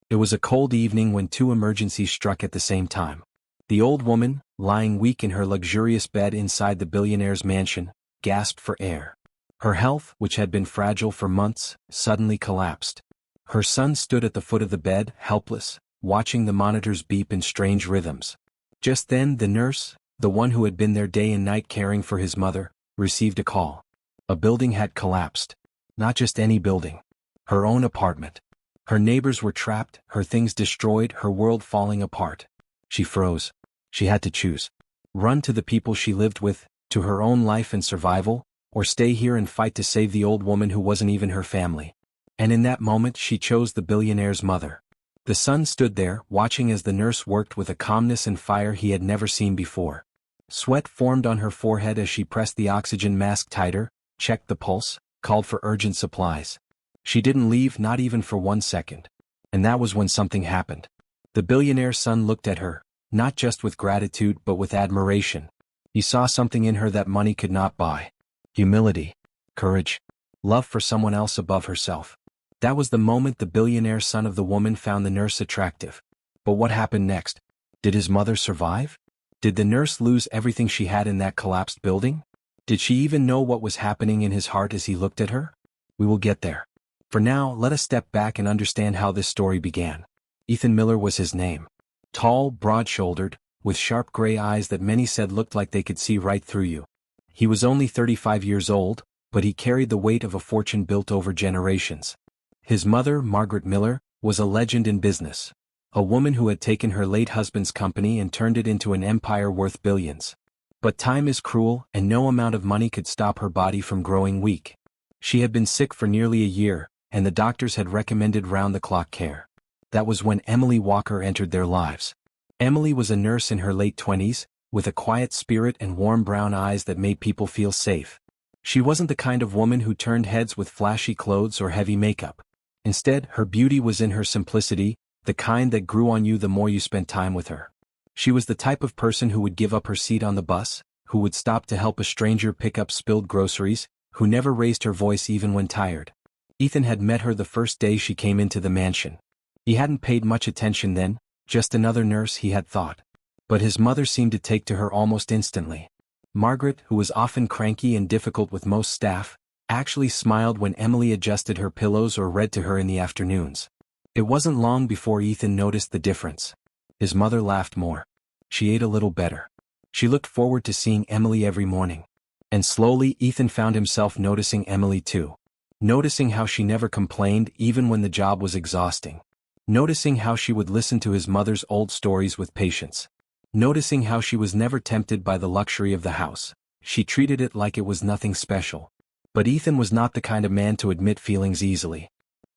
It was a cold evening when two emergencies struck at the same time. The old woman, lying weak in her luxurious bed inside the billionaire's mansion, gasped for air. Her health, which had been fragile for months, suddenly collapsed. Her son stood at the foot of the bed, helpless, watching the monitors beep in strange rhythms. Just then the nurse, the one who had been there day and night caring for his mother, received a call. A building had collapsed. Not just any building. Her own apartment. Her neighbors were trapped, her things destroyed, her world falling apart. She froze. She had to choose. Run to the people she lived with, to her own life and survival, or stay here and fight to save the old woman who wasn't even her family. And in that moment she chose the billionaire's mother. The son stood there, watching as the nurse worked with a calmness and fire he had never seen before. Sweat formed on her forehead as she pressed the oxygen mask tighter, checked the pulse, called for urgent supplies. She didn't leave, not even for 1 second. And that was when something happened. The billionaire's son looked at her, not just with gratitude but with admiration. He saw something in her that money could not buy. Humility, courage, love for someone else above herself. That was the moment the billionaire son of the woman found the nurse attractive. But what happened next? Did his mother survive? Did the nurse lose everything she had in that collapsed building? Did she even know what was happening in his heart as he looked at her? We will get there. For now, let us step back and understand how this story began. Ethan Miller was his name. Tall, broad-shouldered, with sharp gray eyes that many said looked like they could see right through you. He was only 35 years old, but he carried the weight of a fortune built over generations. His mother, Margaret Miller, was a legend in business. A woman who had taken her late husband's company and turned it into an empire worth billions. But time is cruel, and no amount of money could stop her body from growing weak. She had been sick for nearly a year, and the doctors had recommended round-the-clock care. That was when Emily Walker entered their lives. Emily was a nurse in her late 20s, with a quiet spirit and warm brown eyes that made people feel safe. She wasn't the kind of woman who turned heads with flashy clothes or heavy makeup. Instead, her beauty was in her simplicity, the kind that grew on you the more you spent time with her. She was the type of person who would give up her seat on the bus, who would stop to help a stranger pick up spilled groceries, who never raised her voice even when tired. Ethan had met her the first day she came into the mansion. He hadn't paid much attention then, just another nurse, he had thought. But his mother seemed to take to her almost instantly. Margaret, who was often cranky and difficult with most staff, actually smiled when Emily adjusted her pillows or read to her in the afternoons. It wasn't long before Ethan noticed the difference. His mother laughed more. She ate a little better. She looked forward to seeing Emily every morning. And slowly Ethan found himself noticing Emily too. Noticing how she never complained even when the job was exhausting. Noticing how she would listen to his mother's old stories with patience. Noticing how she was never tempted by the luxury of the house. She treated it like it was nothing special. But Ethan was not the kind of man to admit feelings easily.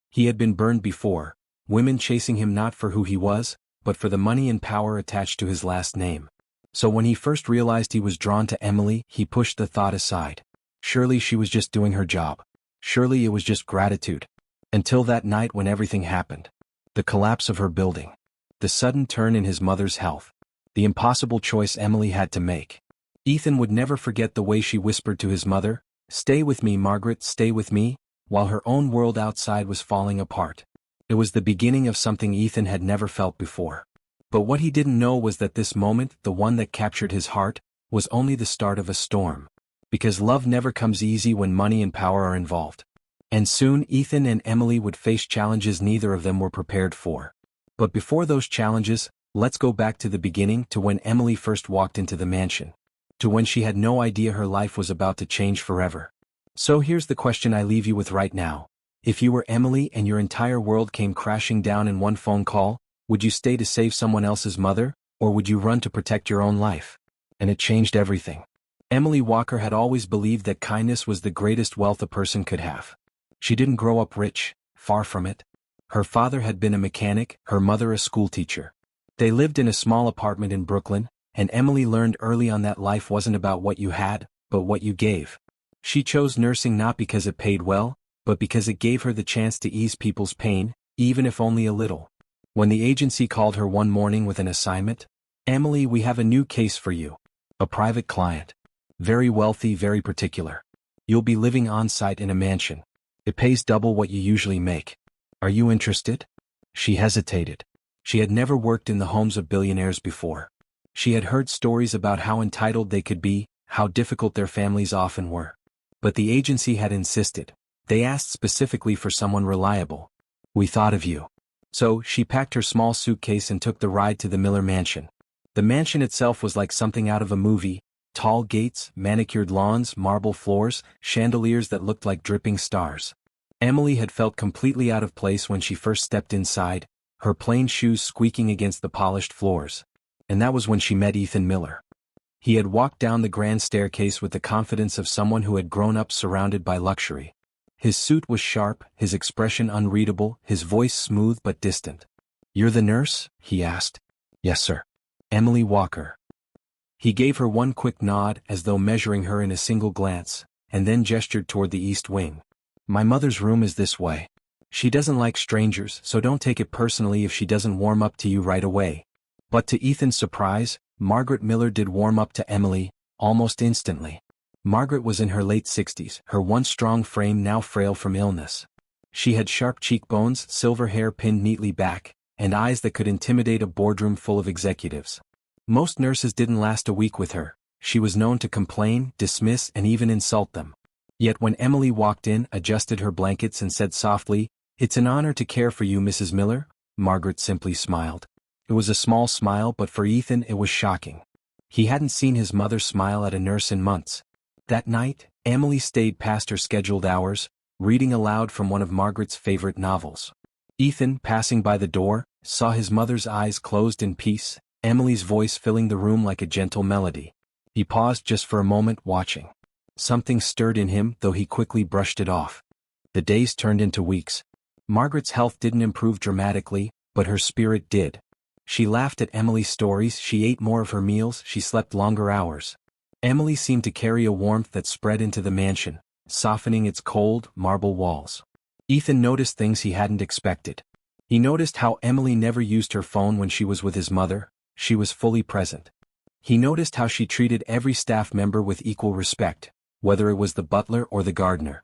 He had been burned before, women chasing him not for who he was, but for the money and power attached to his last name. So when he first realized he was drawn to Emily, he pushed the thought aside. Surely she was just doing her job. Surely it was just gratitude. Until that night when everything happened. The collapse of her building. The sudden turn in his mother's health. The impossible choice Emily had to make. Ethan would never forget the way she whispered to his mother, "Stay with me, Margaret, stay with me," while her own world outside was falling apart. It was the beginning of something Ethan had never felt before. But what he didn't know was that this moment, the one that captured his heart, was only the start of a storm. Because love never comes easy when money and power are involved. And soon Ethan and Emily would face challenges neither of them were prepared for. But before those challenges, let's go back to the beginning, to when Emily first walked into the mansion. To when she had no idea her life was about to change forever. So here's the question I leave you with right now. If you were Emily and your entire world came crashing down in one phone call, would you stay to save someone else's mother, or would you run to protect your own life? And it changed everything. Emily Walker had always believed that kindness was the greatest wealth a person could have. She didn't grow up rich, far from it. Her father had been a mechanic, her mother a schoolteacher. They lived in a small apartment in Brooklyn, and Emily learned early on that life wasn't about what you had, but what you gave. She chose nursing not because it paid well, but because it gave her the chance to ease people's pain, even if only a little. When the agency called her one morning with an assignment, "Emily, we have a new case for you. A private client. Very wealthy, very particular. You'll be living on site in a mansion. It pays double what you usually make. Are you interested?" She hesitated. She had never worked in the homes of billionaires before. She had heard stories about how entitled they could be, how difficult their families often were. But the agency had insisted. They asked specifically for someone reliable. "We thought of you." So, she packed her small suitcase and took the ride to the Miller mansion. The mansion itself was like something out of a movie: tall gates, manicured lawns, marble floors, chandeliers that looked like dripping stars. Emily had felt completely out of place when she first stepped inside, her plain shoes squeaking against the polished floors. And that was when she met Ethan Miller. He had walked down the grand staircase with the confidence of someone who had grown up surrounded by luxury. His suit was sharp, his expression unreadable, his voice smooth but distant. "You're the nurse?" he asked. "Yes, sir. Emily Walker." He gave her one quick nod as though measuring her in a single glance, and then gestured toward the east wing. "My mother's room is this way. She doesn't like strangers, so don't take it personally if she doesn't warm up to you right away." But to Ethan's surprise, Margaret Miller did warm up to Emily, almost instantly. Margaret was in her late 60s, her once strong frame now frail from illness. She had sharp cheekbones, silver hair pinned neatly back, and eyes that could intimidate a boardroom full of executives. Most nurses didn't last a week with her. She was known to complain, dismiss, and even insult them. Yet when Emily walked in, adjusted her blankets and said softly, "It's an honor to care for you, Mrs. Miller," Margaret simply smiled. It was a small smile, but for Ethan it was shocking. He hadn't seen his mother smile at a nurse in months. That night, Emily stayed past her scheduled hours, reading aloud from one of Margaret's favorite novels. Ethan, passing by the door, saw his mother's eyes closed in peace, Emily's voice filling the room like a gentle melody. He paused just for a moment, watching. Something stirred in him, though he quickly brushed it off. The days turned into weeks. Margaret's health didn't improve dramatically, but her spirit did. She laughed at Emily's stories, she ate more of her meals, she slept longer hours. Emily seemed to carry a warmth that spread into the mansion, softening its cold, marble walls. Ethan noticed things he hadn't expected. He noticed how Emily never used her phone when she was with his mother. She was fully present. He noticed how she treated every staff member with equal respect, whether it was the butler or the gardener.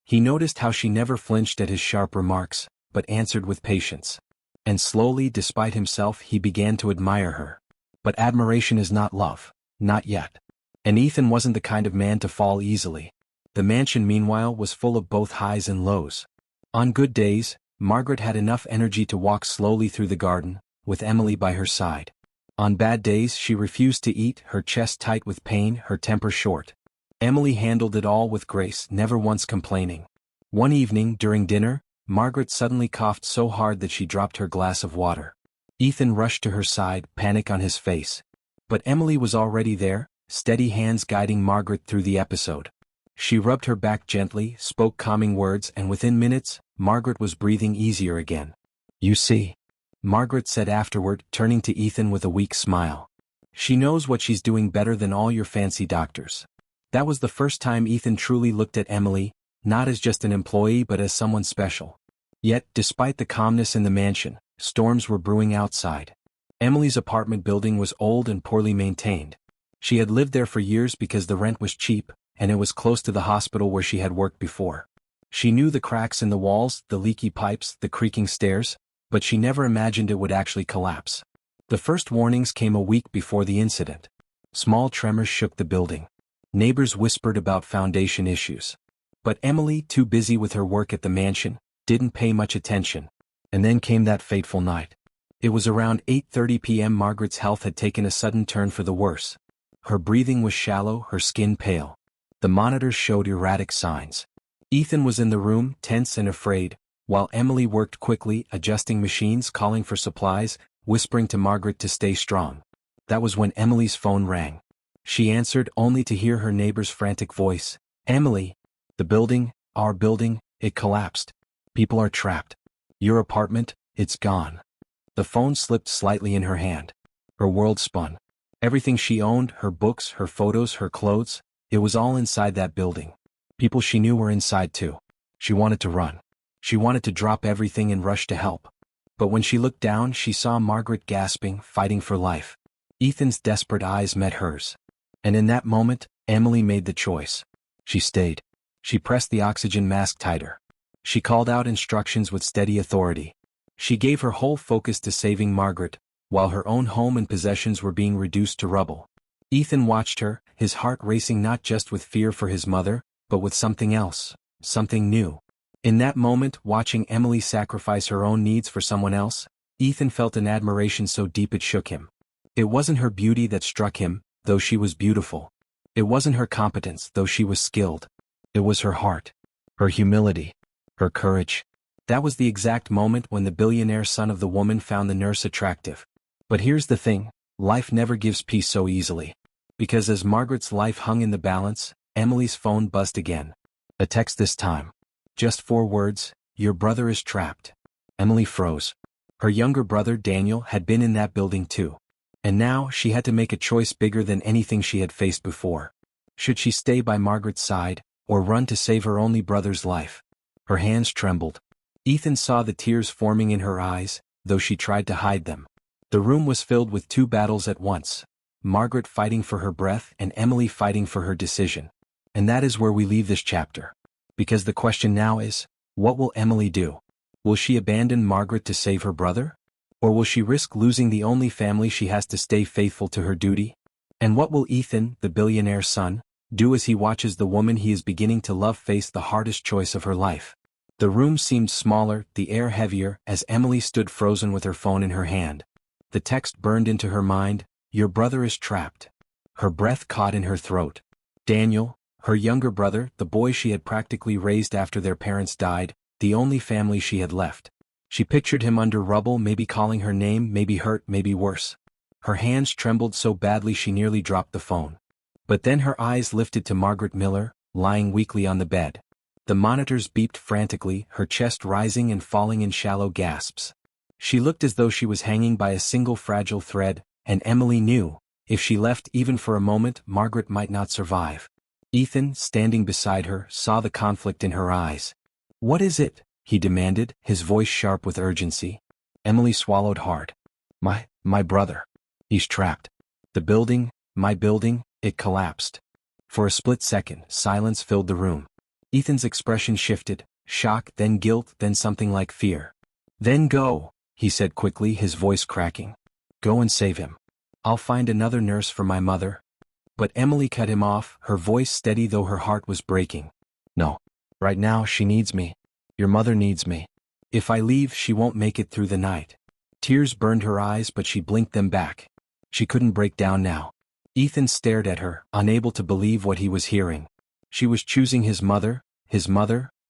He noticed how she never flinched at his sharp remarks, but answered with patience. And slowly, despite himself, he began to admire her. But admiration is not love. Not yet. And Ethan wasn't the kind of man to fall easily. The mansion, meanwhile, was full of both highs and lows. On good days, Margaret had enough energy to walk slowly through the garden, with Emily by her side. On bad days, she refused to eat, her chest tight with pain, her temper short. Emily handled it all with grace, never once complaining. One evening, during dinner, Margaret suddenly coughed so hard that she dropped her glass of water. Ethan rushed to her side, panic on his face. But Emily was already there, steady hands guiding Margaret through the episode. She rubbed her back gently, spoke calming words, and within minutes, Margaret was breathing easier again. "You see," Margaret said afterward, turning to Ethan with a weak smile. "She knows what she's doing better than all your fancy doctors." That was the first time Ethan truly looked at Emily, not as just an employee but as someone special. Yet, despite the calmness in the mansion, storms were brewing outside. Emily's apartment building was old and poorly maintained. She had lived there for years because the rent was cheap, and it was close to the hospital where she had worked before. She knew the cracks in the walls, the leaky pipes, the creaking stairs, but she never imagined it would actually collapse. The first warnings came a week before the incident. Small tremors shook the building. Neighbors whispered about foundation issues. But Emily, too busy with her work at the mansion, didn't pay much attention. And then came that fateful night. It was around 8:30 p.m. Margaret's health had taken a sudden turn for the worse. Her breathing was shallow, her skin pale. The monitors showed erratic signs. Ethan was in the room, tense and afraid, while Emily worked quickly, adjusting machines, calling for supplies, whispering to Margaret to stay strong. That was when Emily's phone rang. She answered only to hear her neighbor's frantic voice. "Emily, the building, our building, it collapsed. People are trapped. Your apartment, it's gone." The phone slipped slightly in her hand. Her world spun. Everything she owned, her books, her photos, her clothes, it was all inside that building. People she knew were inside too. She wanted to run. She wanted to drop everything and rush to help. But when she looked down, she saw Margaret gasping, fighting for life. Ethan's desperate eyes met hers. And in that moment, Emily made the choice. She stayed. She pressed the oxygen mask tighter. She called out instructions with steady authority. She gave her whole focus to saving Margaret, while her own home and possessions were being reduced to rubble. Ethan watched her, his heart racing not just with fear for his mother, but with something else, something new. In that moment, watching Emily sacrifice her own needs for someone else, Ethan felt an admiration so deep it shook him. It wasn't her beauty that struck him, though she was beautiful. It wasn't her competence, though she was skilled. It was her heart, her humility, her courage. That was the exact moment when the billionaire son of the woman found the nurse attractive. But here's the thing, life never gives peace so easily. Because as Margaret's life hung in the balance, Emily's phone buzzed again. A text this time. Just 4 words, "Your brother is trapped." Emily froze. Her younger brother Daniel had been in that building too. And now she had to make a choice bigger than anything she had faced before. Should she stay by Margaret's side, or run to save her only brother's life? Her hands trembled. Ethan saw the tears forming in her eyes, though she tried to hide them. The room was filled with 2 battles at once. Margaret fighting for her breath and Emily fighting for her decision. And that is where we leave this chapter. Because the question now is, what will Emily do? Will she abandon Margaret to save her brother? Or will she risk losing the only family she has to stay faithful to her duty? And what will Ethan, the billionaire's son, do as he watches the woman he is beginning to love face the hardest choice of her life? The room seemed smaller, the air heavier, as Emily stood frozen with her phone in her hand. The text burned into her mind, "Your brother is trapped." Her breath caught in her throat. Daniel, her younger brother, the boy she had practically raised after their parents died, the only family she had left. She pictured him under rubble, maybe calling her name, maybe hurt, maybe worse. Her hands trembled so badly she nearly dropped the phone. But then her eyes lifted to Margaret Miller, lying weakly on the bed. The monitors beeped frantically, her chest rising and falling in shallow gasps. She looked as though she was hanging by a single fragile thread, and Emily knew, if she left even for a moment, Margaret might not survive. Ethan, standing beside her, saw the conflict in her eyes. "What is it?" he demanded, his voice sharp with urgency. Emily swallowed hard. My brother. He's trapped. The building, my building, it collapsed." For a split second, silence filled the room. Ethan's expression shifted, shock, then guilt, then something like fear. "Then go," he said quickly, his voice cracking. "Go and save him. I'll find another nurse for my mother." But Emily cut him off, her voice steady though her heart was breaking. "No. Right now she needs me. Your mother needs me. If I leave, she won't make it through the night." Tears burned her eyes, but she blinked them back. She couldn't break down now. Ethan stared at her, unable to believe what he was hearing. She was choosing his mother,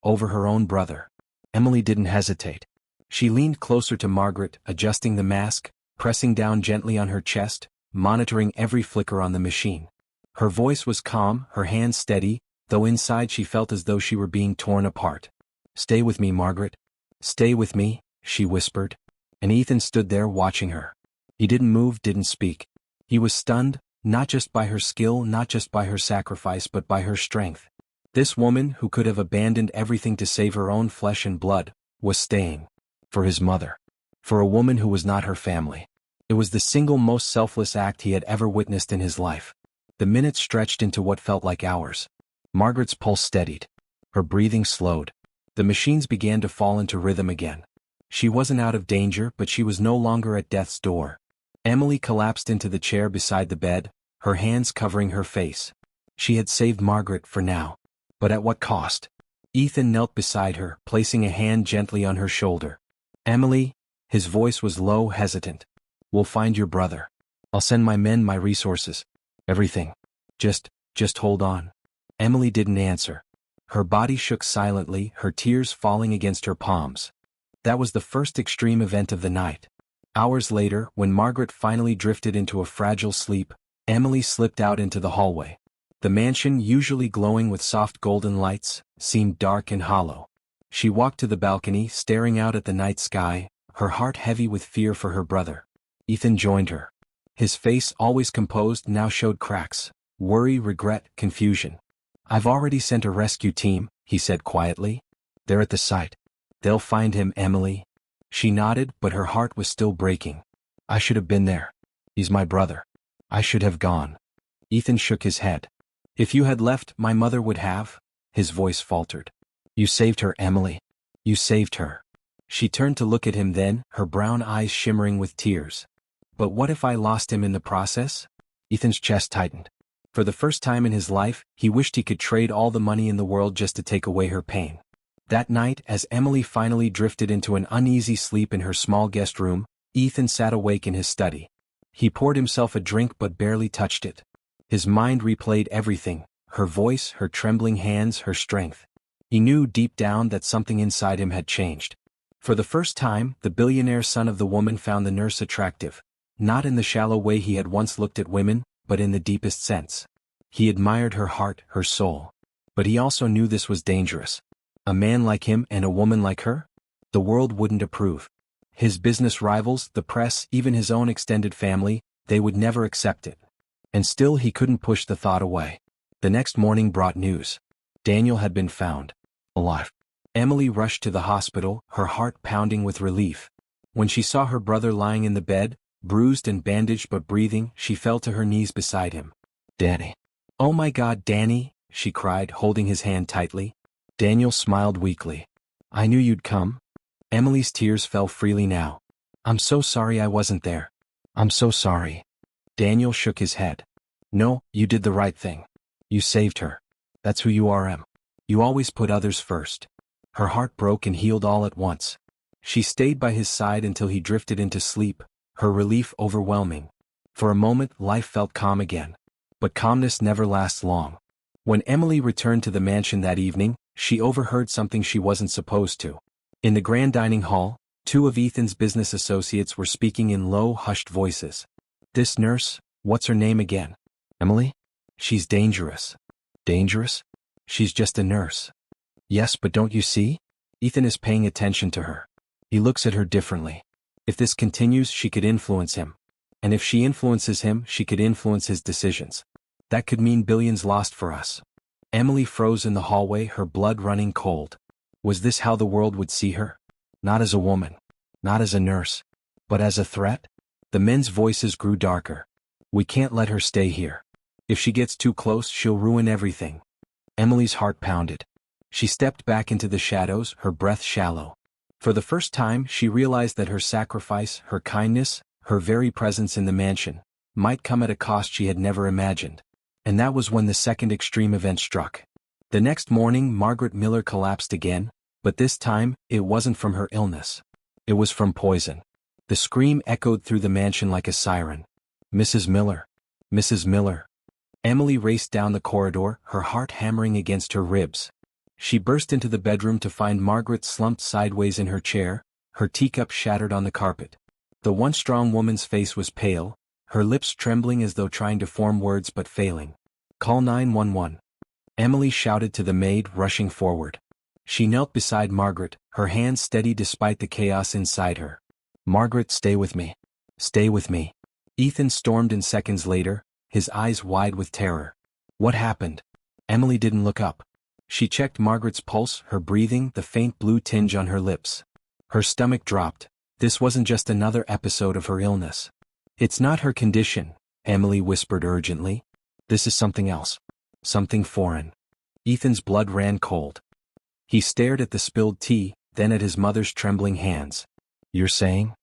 over her own brother. Emily didn't hesitate. She leaned closer to Margaret, adjusting the mask, pressing down gently on her chest, monitoring every flicker on the machine. Her voice was calm, her hands steady, though inside she felt as though she were being torn apart. "Stay with me, Margaret. Stay with me," she whispered. And Ethan stood there watching her. He didn't move, didn't speak. He was stunned, not just by her skill, not just by her sacrifice, but by her strength. This woman, who could have abandoned everything to save her own flesh and blood, was staying. For his mother. For a woman who was not her family. It was the single most selfless act he had ever witnessed in his life. The minutes stretched into what felt like hours. Margaret's pulse steadied. Her breathing slowed. The machines began to fall into rhythm again. She wasn't out of danger, but she was no longer at death's door. Emily collapsed into the chair beside the bed, her hands covering her face. She had saved Margaret for now. But at what cost? Ethan knelt beside her, placing a hand gently on her shoulder. "Emily," his voice was low, hesitant. "We'll find your brother. I'll send my men, my resources. Everything. Just hold on." Emily didn't answer. Her body shook silently, her tears falling against her palms. That was the first extreme event of the night. Hours later, when Margaret finally drifted into a fragile sleep, Emily slipped out into the hallway. The mansion, usually glowing with soft golden lights, seemed dark and hollow. She walked to the balcony, staring out at the night sky, her heart heavy with fear for her brother. Ethan joined her. His face, always composed, now showed cracks. Worry, regret, confusion. "I've already sent a rescue team," he said quietly. "They're at the site. They'll find him, Emily." She nodded, but her heart was still breaking. "I should have been there. He's my brother. I should have gone." Ethan shook his head. "If you had left, my mother would have," his voice faltered. "You saved her, Emily. You saved her." She turned to look at him then, her brown eyes shimmering with tears. But what if I lost him in the process? Ethan's chest tightened. For the first time in his life, he wished he could trade all the money in the world just to take away her pain. That night, as Emily finally drifted into an uneasy sleep in her small guest room, Ethan sat awake in his study. He poured himself a drink but barely touched it. His mind replayed everything, her voice, her trembling hands, her strength. He knew deep down that something inside him had changed. For the first time, the billionaire son of the woman found the nurse attractive. Not in the shallow way he had once looked at women, but in the deepest sense. He admired her heart, her soul. But he also knew this was dangerous. A man like him and a woman like her? The world wouldn't approve. His business rivals, the press, even his own extended family, they would never accept it. And still he couldn't push the thought away. The next morning brought news. Daniel had been found. Alive. Emily rushed to the hospital, her heart pounding with relief. When she saw her brother lying in the bed, bruised and bandaged but breathing, she fell to her knees beside him. Danny. Oh my God, Danny, she cried, holding his hand tightly. Daniel smiled weakly. I knew you'd come. Emily's tears fell freely now. I'm so sorry I wasn't there. I'm so sorry. Daniel shook his head. No, you did the right thing. You saved her. That's who you are, Em. You always put others first. Her heart broke and healed all at once. She stayed by his side until he drifted into sleep, her relief overwhelming. For a moment, life felt calm again. But calmness never lasts long. When Emily returned to the mansion that evening, she overheard something she wasn't supposed to. In the grand dining hall, two of Ethan's business associates were speaking in low, hushed voices. This nurse, what's her name again? Emily? She's dangerous. Dangerous? She's just a nurse. Yes, but don't you see? Ethan is paying attention to her. He looks at her differently. If this continues, she could influence him. And if she influences him, she could influence his decisions. That could mean billions lost for us. Emily froze in the hallway, her blood running cold. Was this how the world would see her? Not as a woman. Not as a nurse. But as a threat? The men's voices grew darker. We can't let her stay here. If she gets too close, she'll ruin everything. Emily's heart pounded. She stepped back into the shadows, her breath shallow. For the first time, she realized that her sacrifice, her kindness, her very presence in the mansion, might come at a cost she had never imagined. And that was when the second extreme event struck. The next morning, Margaret Miller collapsed again, but this time, it wasn't from her illness. It was from poison. The scream echoed through the mansion like a siren. Mrs. Miller. Mrs. Miller. Emily raced down the corridor, her heart hammering against her ribs. She burst into the bedroom to find Margaret slumped sideways in her chair, her teacup shattered on the carpet. The once strong woman's face was pale, her lips trembling as though trying to form words but failing. Call 911. Emily shouted to the maid, rushing forward. She knelt beside Margaret, her hands steady despite the chaos inside her. Margaret, stay with me. Stay with me. Ethan stormed in seconds later, his eyes wide with terror. What happened? Emily didn't look up. She checked Margaret's pulse, her breathing, the faint blue tinge on her lips. Her stomach dropped. This wasn't just another episode of her illness. It's not her condition, Emily whispered urgently. This is something else. Something foreign. Ethan's blood ran cold. He stared at the spilled tea, then at his mother's trembling hands. You're saying?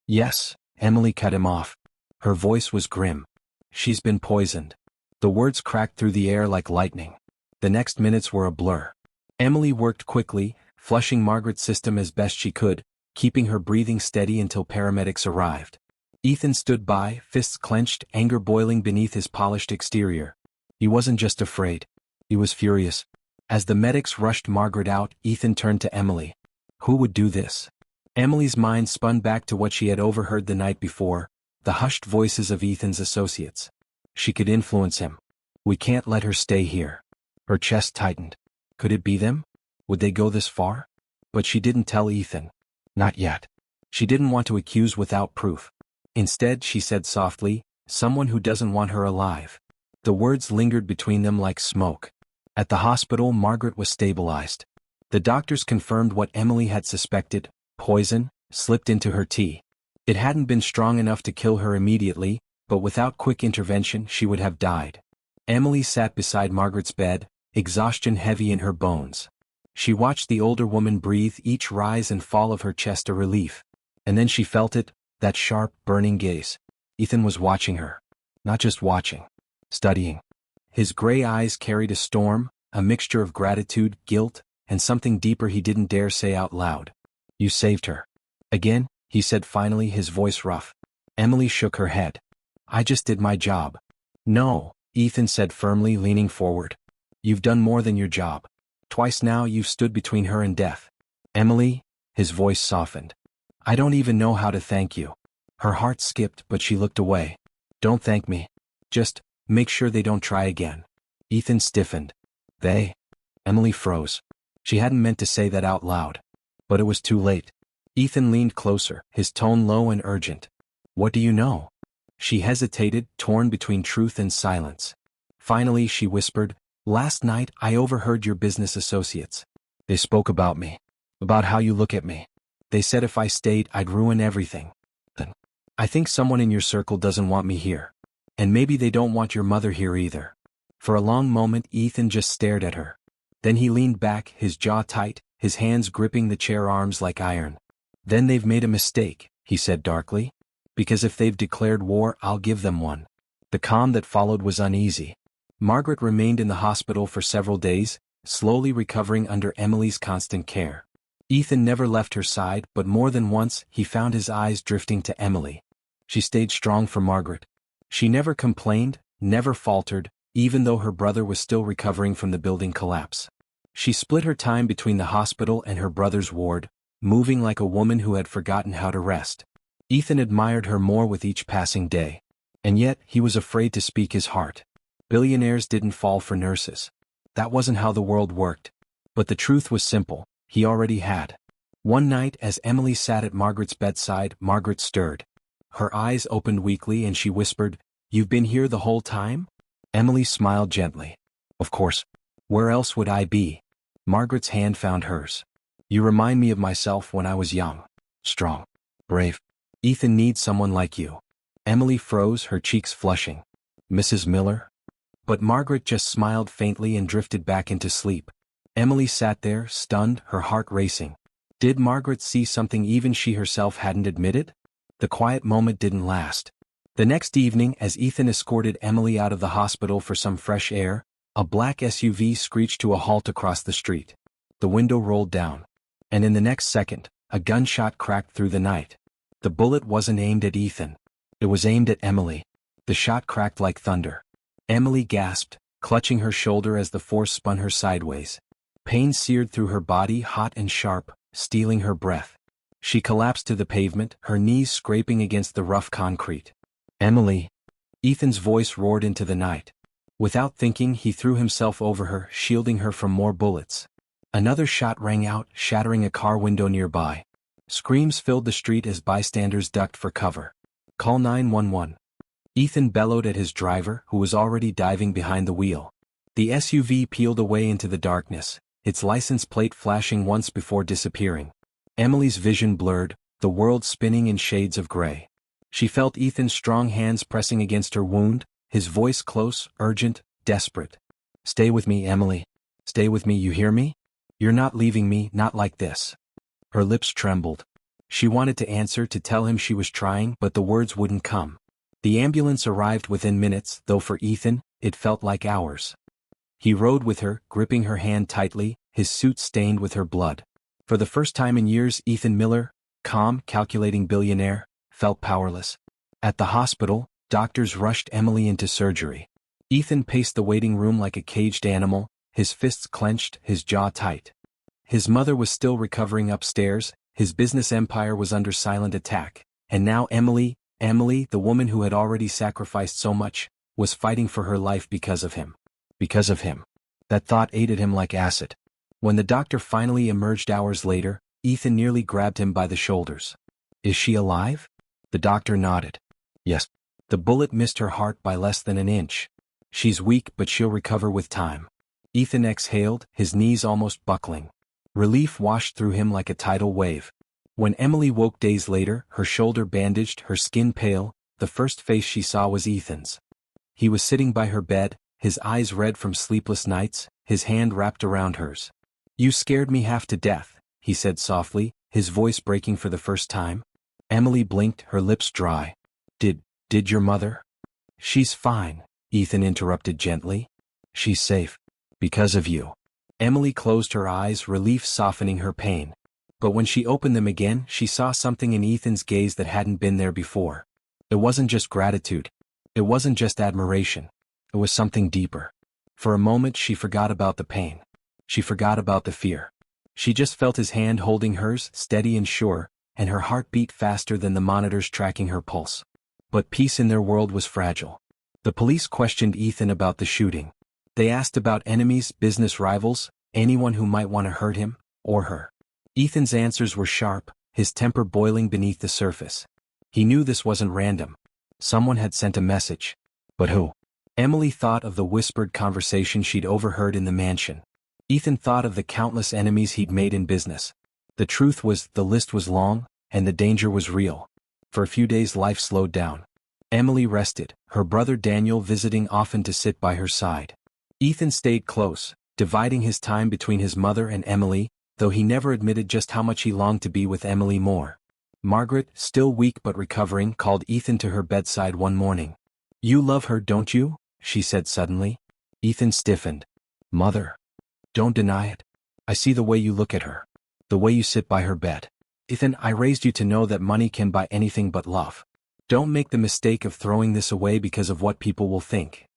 Yes, Emily cut him off. Her voice was grim. She's been poisoned. The words cracked through the air like lightning. The next minutes were a blur. Emily worked quickly, flushing Margaret's system as best she could, keeping her breathing steady until paramedics arrived. Ethan stood by, fists clenched, anger boiling beneath his polished exterior. He wasn't just afraid. He was furious. As the medics rushed Margaret out, Ethan turned to Emily. Who would do this? Emily's mind spun back to what she had overheard the night before, the hushed voices of Ethan's associates. She could influence him. We can't let her stay here. Her chest tightened. Could it be them? Would they go this far? But she didn't tell Ethan. Not yet. She didn't want to accuse without proof. Instead, she said softly, someone who doesn't want her alive. The words lingered between them like smoke. At the hospital, Margaret was stabilized. The doctors confirmed what Emily had suspected, poison, slipped into her tea. It hadn't been strong enough to kill her immediately, but without quick intervention she would have died. Emily sat beside Margaret's bed, exhaustion heavy in her bones. She watched the older woman breathe, each rise and fall of her chest a relief. And then she felt it, that sharp, burning gaze. Ethan was watching her. Not just watching. Studying. His gray eyes carried a storm, a mixture of gratitude, guilt, and something deeper he didn't dare say out loud. You saved her. Again, he said finally, his voice rough. Emily shook her head. I just did my job. No, Ethan said firmly, leaning forward. You've done more than your job. Twice now you've stood between her and death. Emily, his voice softened. I don't even know how to thank you. Her heart skipped, but she looked away. Don't thank me. Just make sure they don't try again. Ethan stiffened. They? Emily froze. She hadn't meant to say that out loud. But it was too late. Ethan leaned closer, his tone low and urgent. What do you know? She hesitated, torn between truth and silence. Finally she whispered, Last night I overheard your business associates. They spoke about me. About how you look at me. They said if I stayed I'd ruin everything. Then, I think someone in your circle doesn't want me here. And maybe they don't want your mother here either. For a long moment Ethan just stared at her. Then he leaned back, his jaw tight, his hands gripping the chair arms like iron. Then they've made a mistake, he said darkly. Because if they've declared war, I'll give them one. The calm that followed was uneasy. Margaret remained in the hospital for several days, slowly recovering under Emily's constant care. Ethan never left her side, but more than once he found his eyes drifting to Emily. She stayed strong for Margaret. She never complained, never faltered, even though her brother was still recovering from the building collapse. She split her time between the hospital and her brother's ward, moving like a woman who had forgotten how to rest. Ethan admired her more with each passing day. And yet he was afraid to speak his heart. Billionaires didn't fall for nurses. That wasn't how the world worked. But the truth was simple, he already had. One night as Emily sat at Margaret's bedside, Margaret stirred. Her eyes opened weakly and she whispered, You've been here the whole time? Emily smiled gently. Of course. Where else would I be? Margaret's hand found hers. You remind me of myself when I was young. Strong. Brave. Ethan needs someone like you. Emily froze, her cheeks flushing. Mrs. Miller? But Margaret just smiled faintly and drifted back into sleep. Emily sat there, stunned, her heart racing. Did Margaret see something even she herself hadn't admitted? The quiet moment didn't last. The next evening, as Ethan escorted Emily out of the hospital for some fresh air, a black SUV screeched to a halt across the street. The window rolled down. And in the next second, a gunshot cracked through the night. The bullet wasn't aimed at Ethan. It was aimed at Emily. The shot cracked like thunder. Emily gasped, clutching her shoulder as the force spun her sideways. Pain seared through her body, hot and sharp, stealing her breath. She collapsed to the pavement, her knees scraping against the rough concrete. Emily! Ethan's voice roared into the night. Without thinking, he threw himself over her, shielding her from more bullets. Another shot rang out, shattering a car window nearby. Screams filled the street as bystanders ducked for cover. Call 911. Ethan bellowed at his driver, who was already diving behind the wheel. The SUV peeled away into the darkness, its license plate flashing once before disappearing. Emily's vision blurred, the world spinning in shades of gray. She felt Ethan's strong hands pressing against her wound, his voice close, urgent, desperate. Stay with me, Emily. Stay with me, you hear me? You're not leaving me, not like this. Her lips trembled. She wanted to answer, to tell him she was trying, but the words wouldn't come. The ambulance arrived within minutes, though for Ethan, it felt like hours. He rode with her, gripping her hand tightly, his suit stained with her blood. For the first time in years, Ethan Miller, calm, calculating billionaire, felt powerless. At the hospital, doctors rushed Emily into surgery. Ethan paced the waiting room like a caged animal, his fists clenched, his jaw tight. His mother was still recovering upstairs, his business empire was under silent attack, and now Emily, the woman who had already sacrificed so much, was fighting for her life because of him. Because of him. That thought ate at him like acid. When the doctor finally emerged hours later, Ethan nearly grabbed him by the shoulders. Is she alive? The doctor nodded. Yes. The bullet missed her heart by less than an inch. She's weak, but she'll recover with time. Ethan exhaled, his knees almost buckling. Relief washed through him like a tidal wave. When Emily woke days later, her shoulder bandaged, her skin pale, the first face she saw was Ethan's. He was sitting by her bed, his eyes red from sleepless nights, his hand wrapped around hers. You scared me half to death, he said softly, his voice breaking for the first time. Emily blinked, her lips dry. Did your mother? She's fine, Ethan interrupted gently. She's safe. Because of you. Emily closed her eyes, relief softening her pain. But when she opened them again, she saw something in Ethan's gaze that hadn't been there before. It wasn't just gratitude. It wasn't just admiration. It was something deeper. For a moment she forgot about the pain. She forgot about the fear. She just felt his hand holding hers, steady and sure, and her heart beat faster than the monitors tracking her pulse. But peace in their world was fragile. The police questioned Ethan about the shooting. They asked about enemies, business rivals, anyone who might want to hurt him, or her. Ethan's answers were sharp, his temper boiling beneath the surface. He knew this wasn't random. Someone had sent a message. But who? Emily thought of the whispered conversation she'd overheard in the mansion. Ethan thought of the countless enemies he'd made in business. The truth was, the list was long, and the danger was real. For a few days life slowed down. Emily rested, her brother Daniel visiting often to sit by her side. Ethan stayed close, dividing his time between his mother and Emily, though he never admitted just how much he longed to be with Emily more. Margaret, still weak but recovering, called Ethan to her bedside one morning. You love her, don't you? She said suddenly. Ethan stiffened. Mother. Don't deny it. I see the way you look at her. The way you sit by her bed. Ethan, I raised you to know that money can buy anything but love. Don't make the mistake of throwing this away because of what people will think.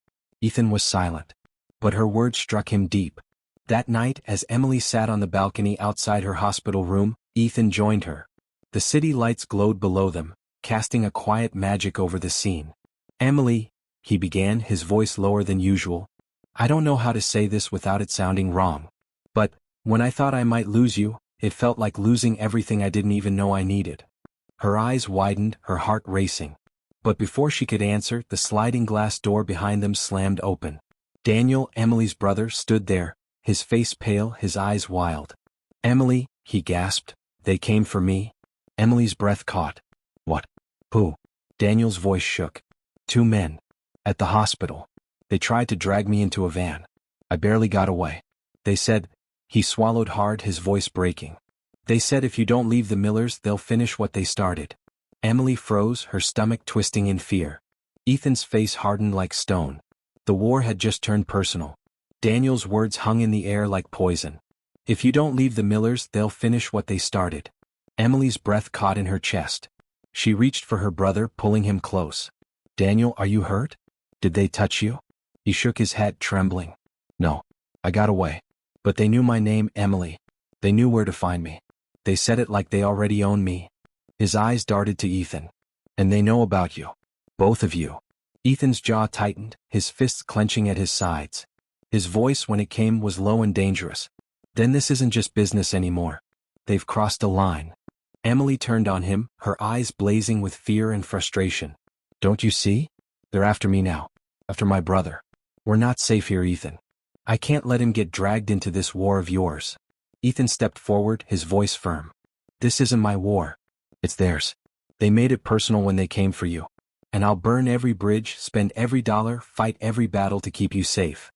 Ethan was silent. But her words struck him deep. That night, as Emily sat on the balcony outside her hospital room, Ethan joined her. The city lights glowed below them, casting a quiet magic over the scene. Emily, he began, his voice lower than usual. I don't know how to say this without it sounding wrong. But, when I thought I might lose you, it felt like losing everything I didn't even know I needed. Her eyes widened, her heart racing. But before she could answer, the sliding glass door behind them slammed open. Daniel, Emily's brother, stood there, his face pale, his eyes wild. Emily, he gasped, they came for me? Emily's breath caught. What? Who? Daniel's voice shook. 2 men. At the hospital. They tried to drag me into a van. I barely got away. They said, he swallowed hard, his voice breaking. They said if you don't leave the Millers, they'll finish what they started. Emily froze, her stomach twisting in fear. Ethan's face hardened like stone. The war had just turned personal. Daniel's words hung in the air like poison. If you don't leave the Millers, they'll finish what they started. Emily's breath caught in her chest. She reached for her brother, pulling him close. Daniel, are you hurt? Did they touch you? He shook his head, trembling. No. I got away. But they knew my name, Emily. They knew where to find me. They said it like they already owned me. His eyes darted to Ethan. And they know about you. Both of you. Ethan's jaw tightened, his fists clenching at his sides. His voice, when it came, was low and dangerous. Then this isn't just business anymore. They've crossed a line. Emily turned on him, her eyes blazing with fear and frustration. Don't you see? They're after me now. After my brother. We're not safe here, Ethan. I can't let him get dragged into this war of yours. Ethan stepped forward, his voice firm. This isn't my war. It's theirs. They made it personal when they came for you. And I'll burn every bridge, spend every dollar, fight every battle to keep you safe.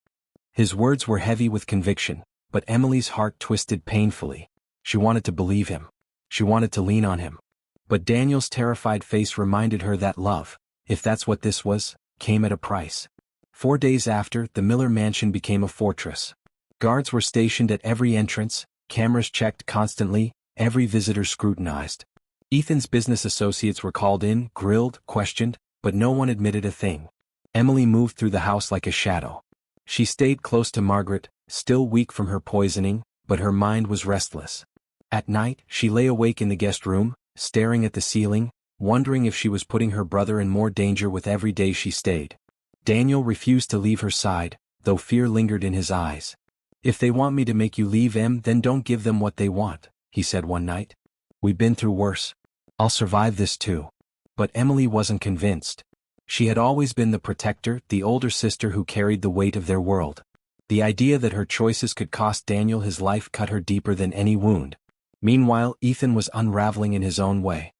His words were heavy with conviction, but Emily's heart twisted painfully. She wanted to believe him. She wanted to lean on him. But Daniel's terrified face reminded her that love, if that's what this was, came at a price. 4 days after, the Miller mansion became a fortress. Guards were stationed at every entrance, cameras checked constantly, every visitor scrutinized. Ethan's business associates were called in, grilled, questioned, but no one admitted a thing. Emily moved through the house like a shadow. She stayed close to Margaret, still weak from her poisoning, but her mind was restless. At night, she lay awake in the guest room, staring at the ceiling, wondering if she was putting her brother in more danger with every day she stayed. Daniel refused to leave her side, though fear lingered in his eyes. If they want me to make you leave Em, then don't give them what they want, he said one night. We've been through worse. I'll survive this too. But Emily wasn't convinced. She had always been the protector, the older sister who carried the weight of their world. The idea that her choices could cost Daniel his life cut her deeper than any wound. Meanwhile, Ethan was unraveling in his own way.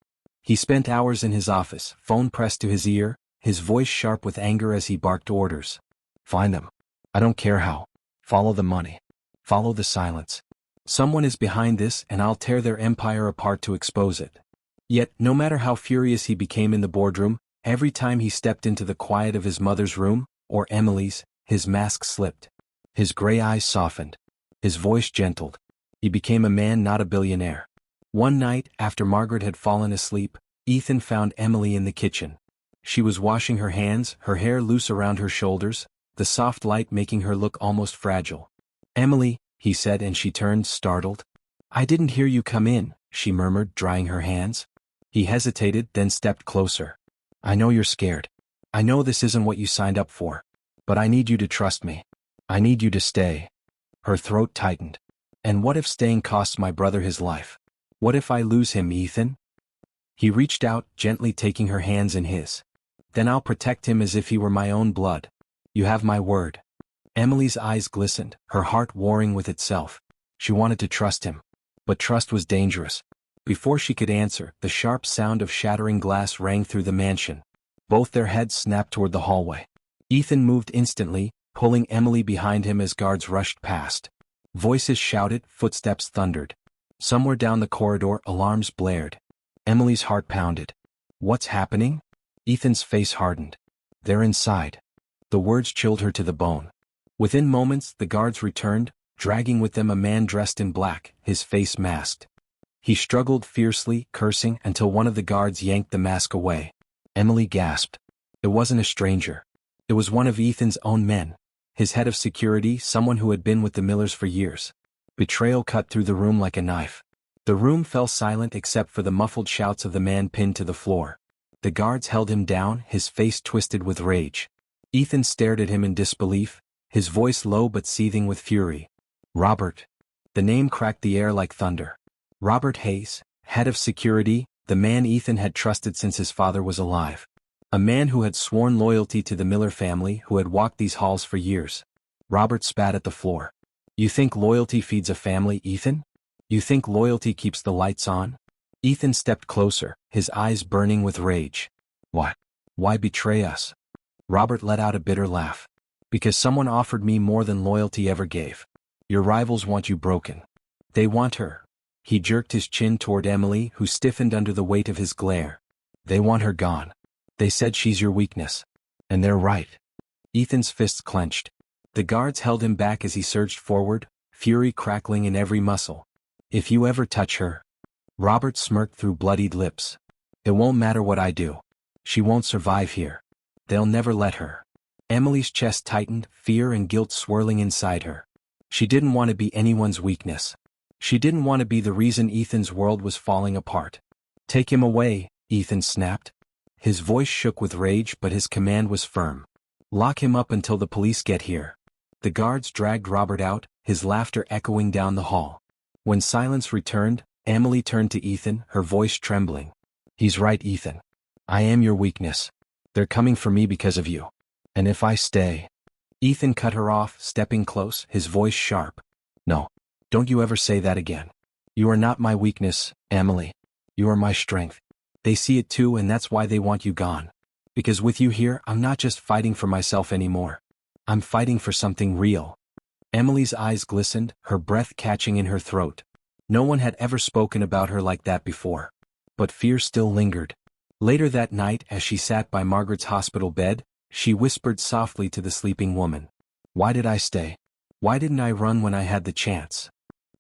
He spent hours in his office, phone pressed to his ear, his voice sharp with anger as he barked orders. Find them. I don't care how. Follow the money. Follow the silence. Someone is behind this and I'll tear their empire apart to expose it. Yet, no matter how furious he became in the boardroom, every time he stepped into the quiet of his mother's room, or Emily's, his mask slipped. His gray eyes softened. His voice gentled. He became a man, not a billionaire. One night, after Margaret had fallen asleep, Ethan found Emily in the kitchen. She was washing her hands, her hair loose around her shoulders, the soft light making her look almost fragile. "Emily," he said, and she turned, startled. "I didn't hear you come in," she murmured, drying her hands. He hesitated, then stepped closer. "I know you're scared. I know this isn't what you signed up for. But I need you to trust me. I need you to stay." Her throat tightened. "And what if staying costs my brother his life? What if I lose him, Ethan?" He reached out, gently taking her hands in his. "Then I'll protect him as if he were my own blood. You have my word." Emily's eyes glistened, her heart warring with itself. She wanted to trust him. But trust was dangerous. Before she could answer, the sharp sound of shattering glass rang through the mansion. Both their heads snapped toward the hallway. Ethan moved instantly, pulling Emily behind him as guards rushed past. Voices shouted, footsteps thundered. Somewhere down the corridor, alarms blared. Emily's heart pounded. "What's happening?" Ethan's face hardened. "They're inside." The words chilled her to the bone. Within moments, the guards returned, dragging with them a man dressed in black, his face masked. He struggled fiercely, cursing, until one of the guards yanked the mask away. Emily gasped. It wasn't a stranger. It was one of Ethan's own men. His head of security, someone who had been with the Millers for years. Betrayal cut through the room like a knife. The room fell silent except for the muffled shouts of the man pinned to the floor. The guards held him down, his face twisted with rage. Ethan stared at him in disbelief, his voice low but seething with fury. "Robert." The name cracked the air like thunder. Robert Hayes, head of security, the man Ethan had trusted since his father was alive. A man who had sworn loyalty to the Miller family, who had walked these halls for years. Robert spat at the floor. "You think loyalty feeds a family, Ethan? You think loyalty keeps the lights on?" Ethan stepped closer, his eyes burning with rage. "What? Why betray us?" Robert let out a bitter laugh. "Because someone offered me more than loyalty ever gave. Your rivals want you broken. They want her." He jerked his chin toward Emily, who stiffened under the weight of his glare. "They want her gone. They said she's your weakness. And they're right." Ethan's fists clenched. The guards held him back as he surged forward, fury crackling in every muscle. "If you ever touch her..." Robert smirked through bloodied lips. "It won't matter what I do. She won't survive here. They'll never let her." Emily's chest tightened, fear and guilt swirling inside her. She didn't want to be anyone's weakness. She didn't want to be the reason Ethan's world was falling apart. "Take him away," Ethan snapped. His voice shook with rage, but his command was firm. "Lock him up until the police get here." The guards dragged Robert out, his laughter echoing down the hall. When silence returned, Emily turned to Ethan, her voice trembling. "He's right, Ethan. I am your weakness. They're coming for me because of you. And if I stay..." Ethan cut her off, stepping close, his voice sharp. "No. Don't you ever say that again. You are not my weakness, Emily. You are my strength. They see it too, and that's why they want you gone. Because with you here, I'm not just fighting for myself anymore. I'm fighting for something real." Emily's eyes glistened, her breath catching in her throat. No one had ever spoken about her like that before. But fear still lingered. Later that night, as she sat by Margaret's hospital bed, she whispered softly to the sleeping woman. "Why did I stay? Why didn't I run when I had the chance?"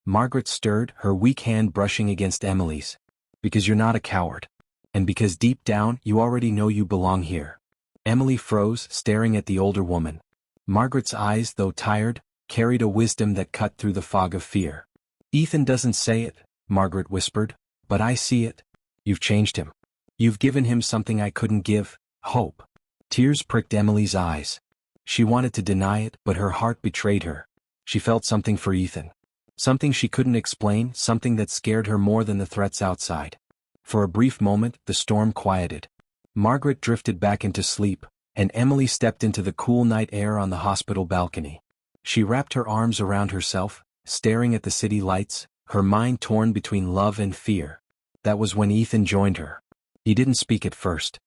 Margaret stirred, her weak hand brushing against Emily's. "Because you're not a coward. And because deep down, you already know you belong here." Emily froze, staring at the older woman. Margaret's eyes, though tired, carried a wisdom that cut through the fog of fear. "Ethan doesn't say it," Margaret whispered, "but I see it. You've changed him. You've given him something I couldn't give, hope." Tears pricked Emily's eyes. She wanted to deny it, but her heart betrayed her. She felt something for Ethan. Something she couldn't explain, something that scared her more than the threats outside. For a brief moment, the storm quieted. Margaret drifted back into sleep, and Emily stepped into the cool night air on the hospital balcony. She wrapped her arms around herself, staring at the city lights, her mind torn between love and fear. That was when Ethan joined her. He didn't speak at first.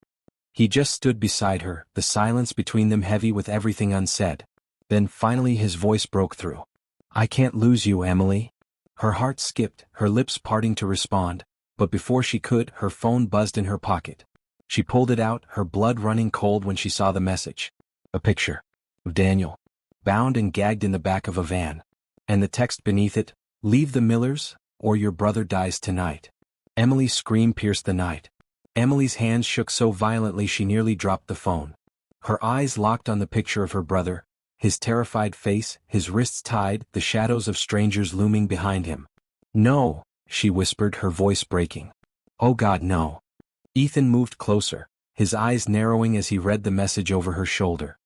He just stood beside her, the silence between them heavy with everything unsaid. Then finally his voice broke through. "I can't lose you, Emily." Her heart skipped, her lips parting to respond, but before she could, her phone buzzed in her pocket. She pulled it out, her blood running cold when she saw the message. A picture of Daniel, bound and gagged in the back of a van. And the text beneath it, "Leave the Millers, or your brother dies tonight." Emily's scream pierced the night. Emily's hands shook so violently she nearly dropped the phone. Her eyes locked on the picture of her brother, his terrified face, his wrists tied, the shadows of strangers looming behind him. "No," she whispered, her voice breaking. "Oh God, no." Ethan moved closer, his eyes narrowing as he read the message over her shoulder.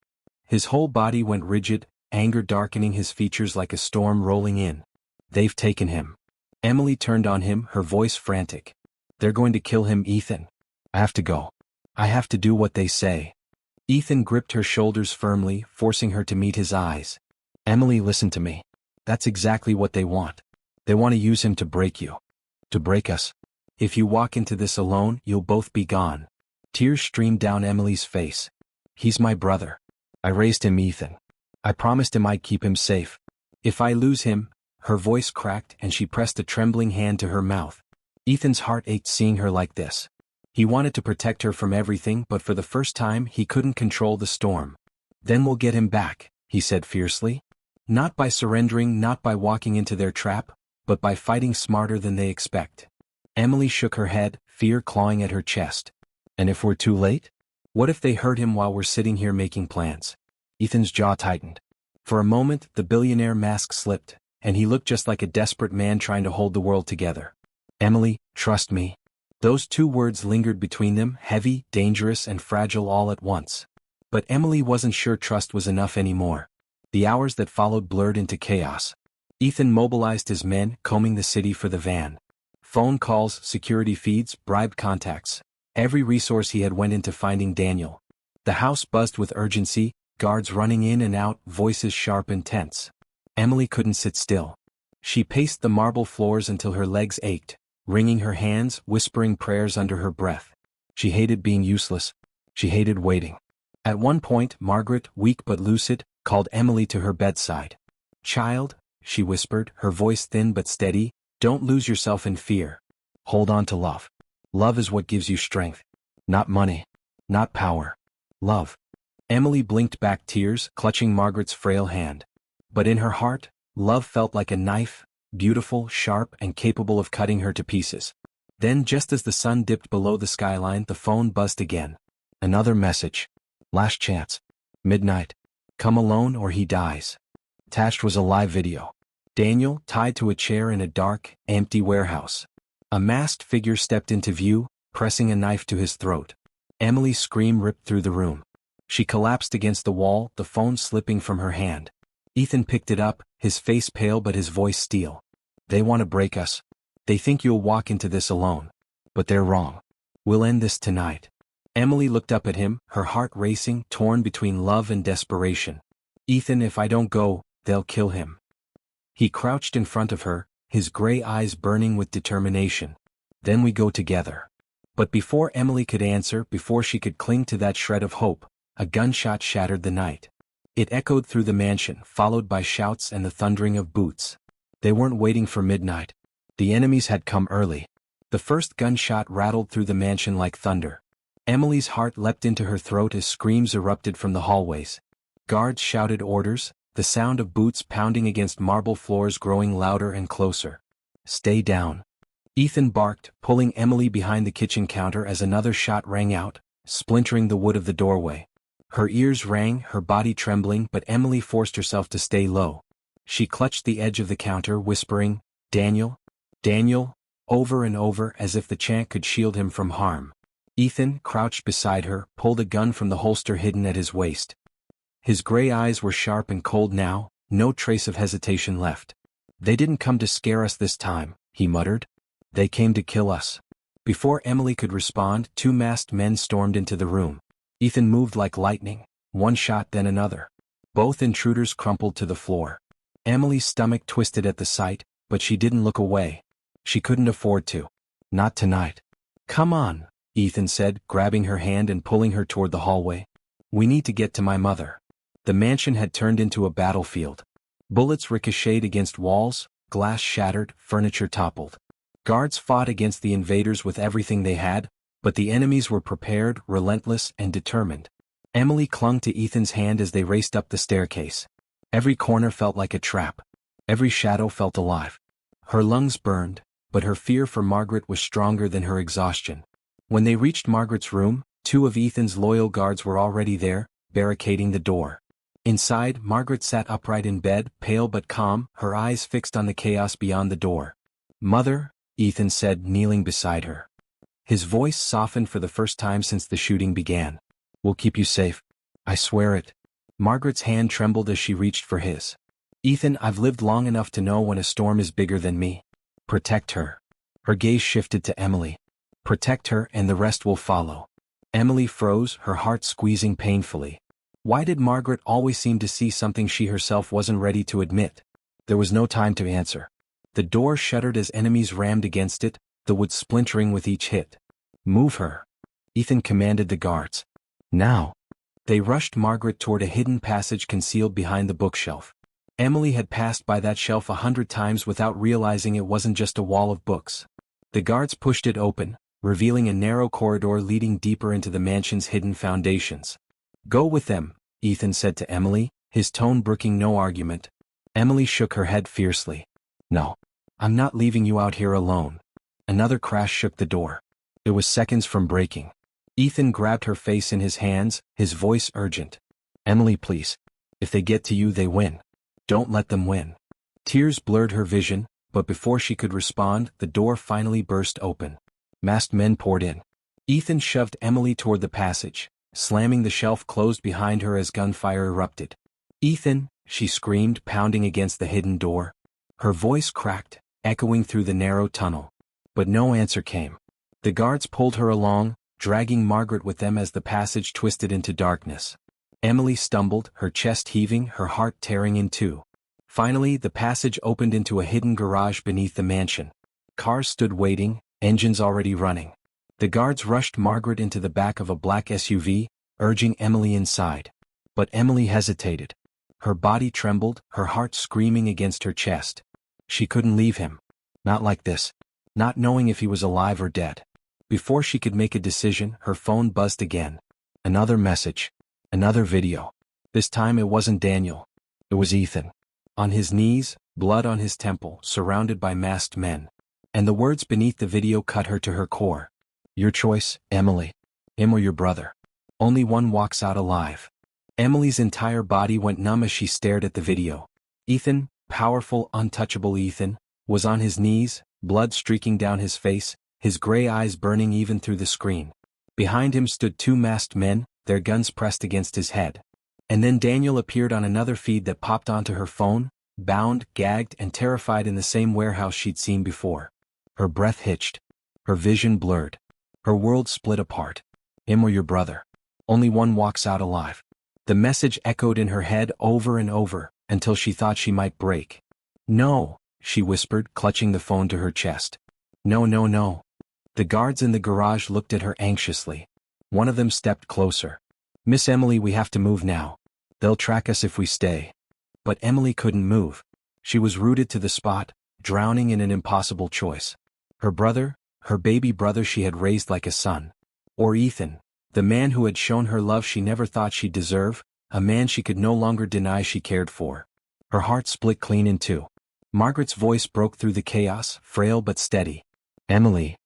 His whole body went rigid, anger darkening his features like a storm rolling in. "They've taken him." Emily turned on him, her voice frantic. "They're going to kill him, Ethan. I have to go. I have to do what they say." Ethan gripped her shoulders firmly, forcing her to meet his eyes. "Emily, listen to me. That's exactly what they want. They want to use him to break you. To break us. If you walk into this alone, you'll both be gone." Tears streamed down Emily's face. "He's my brother. I raised him, Ethan. I promised him I'd keep him safe. If I lose him..." Her voice cracked and she pressed a trembling hand to her mouth. Ethan's heart ached seeing her like this. He wanted to protect her from everything, but for the first time he couldn't control the storm. "Then we'll get him back," he said fiercely. "Not by surrendering, not by walking into their trap, but by fighting smarter than they expect." Emily shook her head, fear clawing at her chest. "And if we're too late? What if they hurt him while we're sitting here making plans?" Ethan's jaw tightened. For a moment, the billionaire mask slipped, and he looked just like a desperate man trying to hold the world together. "Emily, trust me." Those two words lingered between them, heavy, dangerous, and fragile all at once. But Emily wasn't sure trust was enough anymore. The hours that followed blurred into chaos. Ethan mobilized his men, combing the city for the van. Phone calls, security feeds, bribed contacts. Every resource he had went into finding Daniel. The house buzzed with urgency, guards running in and out, voices sharp and tense. Emily couldn't sit still. She paced the marble floors until her legs ached, wringing her hands, whispering prayers under her breath. She hated being useless. She hated waiting. At one point, Margaret, weak but lucid, called Emily to her bedside. "Child," she whispered, her voice thin but steady, "don't lose yourself in fear. Hold on to love. Love is what gives you strength. Not money. Not power. Love." Emily blinked back tears, clutching Margaret's frail hand. But in her heart, love felt like a knife, beautiful, sharp, and capable of cutting her to pieces. Then, just as the sun dipped below the skyline, the phone buzzed again. Another message. "Last chance. Midnight. Come alone or he dies." Attached was a live video. Daniel, tied to a chair in a dark, empty warehouse. A masked figure stepped into view, pressing a knife to his throat. Emily's scream ripped through the room. She collapsed against the wall, the phone slipping from her hand. Ethan picked it up, his face pale but his voice steel. "They want to break us. They think you'll walk into this alone. But they're wrong. We'll end this tonight." Emily looked up at him, her heart racing, torn between love and desperation. "Ethan, if I don't go, they'll kill him." He crouched in front of her, his gray eyes burning with determination. "Then we go together." But before Emily could answer, before she could cling to that shred of hope, a gunshot shattered the night. It echoed through the mansion, followed by shouts and the thundering of boots. They weren't waiting for midnight. The enemies had come early. The first gunshot rattled through the mansion like thunder. Emily's heart leapt into her throat as screams erupted from the hallways. Guards shouted orders, the sound of boots pounding against marble floors growing louder and closer. "Stay down." Ethan barked, pulling Emily behind the kitchen counter as another shot rang out, splintering the wood of the doorway. Her ears rang, her body trembling, but Emily forced herself to stay low. She clutched the edge of the counter, whispering, "Daniel, Daniel," over and over as if the chant could shield him from harm. Ethan, crouched beside her, pulled a gun from the holster hidden at his waist. His gray eyes were sharp and cold now, no trace of hesitation left. "They didn't come to scare us this time," he muttered. "They came to kill us." Before Emily could respond, two masked men stormed into the room. Ethan moved like lightning, one shot then another. Both intruders crumpled to the floor. Emily's stomach twisted at the sight, but she didn't look away. She couldn't afford to. Not tonight. "Come on," Ethan said, grabbing her hand and pulling her toward the hallway. "We need to get to my mother." The mansion had turned into a battlefield. Bullets ricocheted against walls, glass shattered, furniture toppled. Guards fought against the invaders with everything they had, but the enemies were prepared, relentless, and determined. Emily clung to Ethan's hand as they raced up the staircase. Every corner felt like a trap. Every shadow felt alive. Her lungs burned, but her fear for Margaret was stronger than her exhaustion. When they reached Margaret's room, 2 of Ethan's loyal guards were already there, barricading the door. Inside, Margaret sat upright in bed, pale but calm, her eyes fixed on the chaos beyond the door. "Mother," Ethan said, kneeling beside her. His voice softened for the first time since the shooting began. "We'll keep you safe. I swear it." Margaret's hand trembled as she reached for his. "Ethan, I've lived long enough to know when a storm is bigger than me. Protect her." Her gaze shifted to Emily. "Protect her and the rest will follow." Emily froze, her heart squeezing painfully. Why did Margaret always seem to see something she herself wasn't ready to admit? There was no time to answer. The door shuddered as enemies rammed against it, the wood splintering with each hit. "Move her," Ethan commanded the guards. "Now." They rushed Margaret toward a hidden passage concealed behind the bookshelf. Emily had passed by that shelf 100 times without realizing it wasn't just a wall of books. The guards pushed it open, revealing a narrow corridor leading deeper into the mansion's hidden foundations. "Go with them," Ethan said to Emily, his tone brooking no argument. Emily shook her head fiercely. "No. I'm not leaving you out here alone." Another crash shook the door. It was seconds from breaking. Ethan grabbed her face in his hands, his voice urgent. "Emily, please. If they get to you, they win. Don't let them win." Tears blurred her vision, but before she could respond, the door finally burst open. Masked men poured in. Ethan shoved Emily toward the passage, slamming the shelf closed behind her as gunfire erupted. "Ethan," she screamed, pounding against the hidden door. Her voice cracked, echoing through the narrow tunnel. But no answer came. The guards pulled her along, dragging Margaret with them as the passage twisted into darkness. Emily stumbled, her chest heaving, her heart tearing in two. Finally, the passage opened into a hidden garage beneath the mansion. Cars stood waiting, engines already running. The guards rushed Margaret into the back of a black SUV, urging Emily inside. But Emily hesitated. Her body trembled, her heart screaming against her chest. She couldn't leave him. Not like this. Not knowing if he was alive or dead. Before she could make a decision, her phone buzzed again. Another message. Another video. This time it wasn't Daniel. It was Ethan. On his knees, blood on his temple, surrounded by masked men. And the words beneath the video cut her to her core. "Your choice, Emily. Him or your brother. Only one walks out alive." Emily's entire body went numb as she stared at the video. Ethan, powerful, untouchable Ethan, was on his knees, blood streaking down his face, his gray eyes burning even through the screen. Behind him stood 2 masked men, their guns pressed against his head. And then Daniel appeared on another feed that popped onto her phone, bound, gagged, and terrified in the same warehouse she'd seen before. Her breath hitched. Her vision blurred. Her world split apart. "Him or your brother. Only one walks out alive." The message echoed in her head over and over, until she thought she might break. "No," she whispered, clutching the phone to her chest. "No, no, no." The guards in the garage looked at her anxiously. One of them stepped closer. "Miss Emily, we have to move now. They'll track us if we stay." But Emily couldn't move. She was rooted to the spot, drowning in an impossible choice. Her brother, her baby brother she had raised like a son. Or Ethan, the man who had shown her love she never thought she'd deserve, a man she could no longer deny she cared for. Her heart split clean in two. Margaret's voice broke through the chaos, frail but steady. "Emily."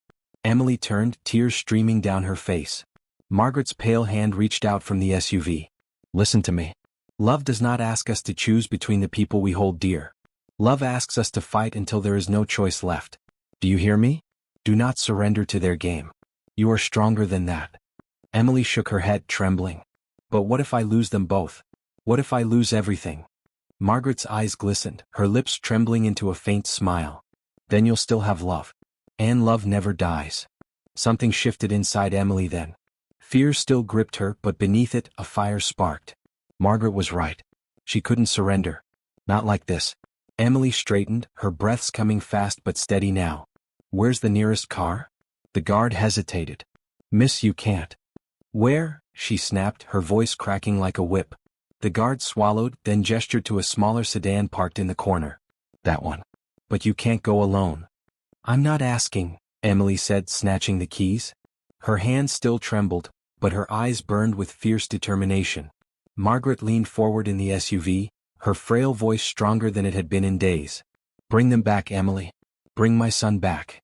Emily turned, tears streaming down her face. Margaret's pale hand reached out from the SUV. "Listen to me. Love does not ask us to choose between the people we hold dear. Love asks us to fight until there is no choice left. Do you hear me? Do not surrender to their game. You are stronger than that." Emily shook her head, trembling. "But what if I lose them both? What if I lose everything?" Margaret's eyes glistened, her lips trembling into a faint smile. "Then you'll still have love. And love never dies." Something shifted inside Emily then. Fear still gripped her, but beneath it, a fire sparked. Margaret was right. She couldn't surrender. Not like this. Emily straightened, her breaths coming fast but steady now. "Where's the nearest car?" The guard hesitated. "Miss, you can't." "Where?" she snapped, her voice cracking like a whip. The guard swallowed, then gestured to a smaller sedan parked in the corner. "That one." But you can't go alone. I'm not asking, Emily said, snatching the keys. Her hand still trembled, but her eyes burned with fierce determination. Margaret leaned forward in the SUV, her frail voice stronger than it had been in days. Bring them back, Emily. Bring my son back.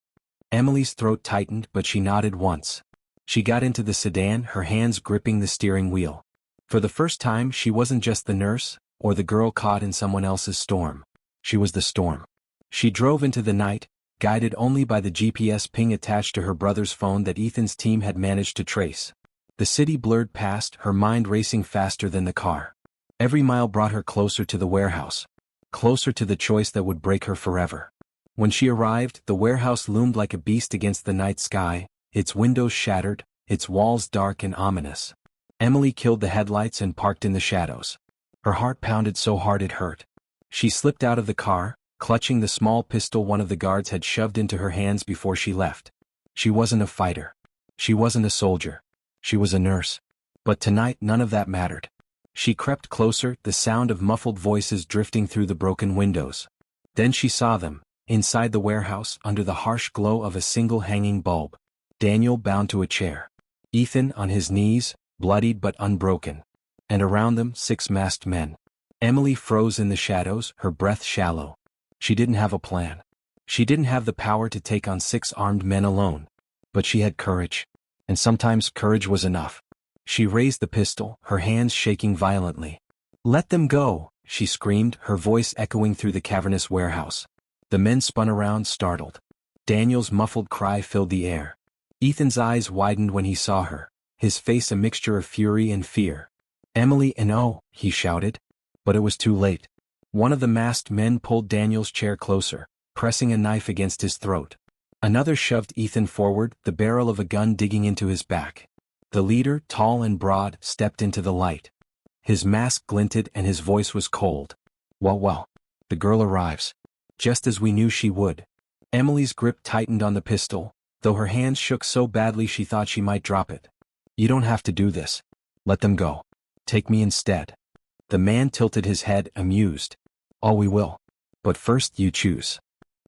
Emily's throat tightened, but she nodded once. She got into the sedan, her hands gripping the steering wheel. For the first time, she wasn't just the nurse, or the girl caught in someone else's storm. She was the storm. She drove into the night, guided only by the GPS ping attached to her brother's phone that Ethan's team had managed to trace. The city blurred past, her mind racing faster than the car. Every mile brought her closer to the warehouse. Closer to the choice that would break her forever. When she arrived, the warehouse loomed like a beast against the night sky, its windows shattered, its walls dark and ominous. Emily killed the headlights and parked in the shadows. Her heart pounded so hard it hurt. She slipped out of the car, clutching the small pistol one of the guards had shoved into her hands before she left. She wasn't a fighter. She wasn't a soldier. She was a nurse. But tonight none of that mattered. She crept closer, the sound of muffled voices drifting through the broken windows. Then she saw them, inside the warehouse, under the harsh glow of a single hanging bulb. Daniel bound to a chair. Ethan on his knees, bloodied but unbroken. And around them 6 masked men. Emily froze in the shadows, her breath shallow. She didn't have a plan. She didn't have the power to take on 6 armed men alone. But she had courage. And sometimes courage was enough. She raised the pistol, her hands shaking violently. Let them go, she screamed, her voice echoing through the cavernous warehouse. The men spun around, startled. Daniel's muffled cry filled the air. Ethan's eyes widened when he saw her, his face a mixture of fury and fear. Emily and oh, he shouted. But it was too late. One of the masked men pulled Daniel's chair closer, pressing a knife against his throat. Another shoved Ethan forward, the barrel of a gun digging into his back. The leader, tall and broad, stepped into the light. His mask glinted and his voice was cold. Well, the girl arrives. Just as we knew she would. Emily's grip tightened on the pistol, though her hands shook so badly she thought she might drop it. You don't have to do this. Let them go. Take me instead. The man tilted his head, amused. Oh, we will. But first you choose.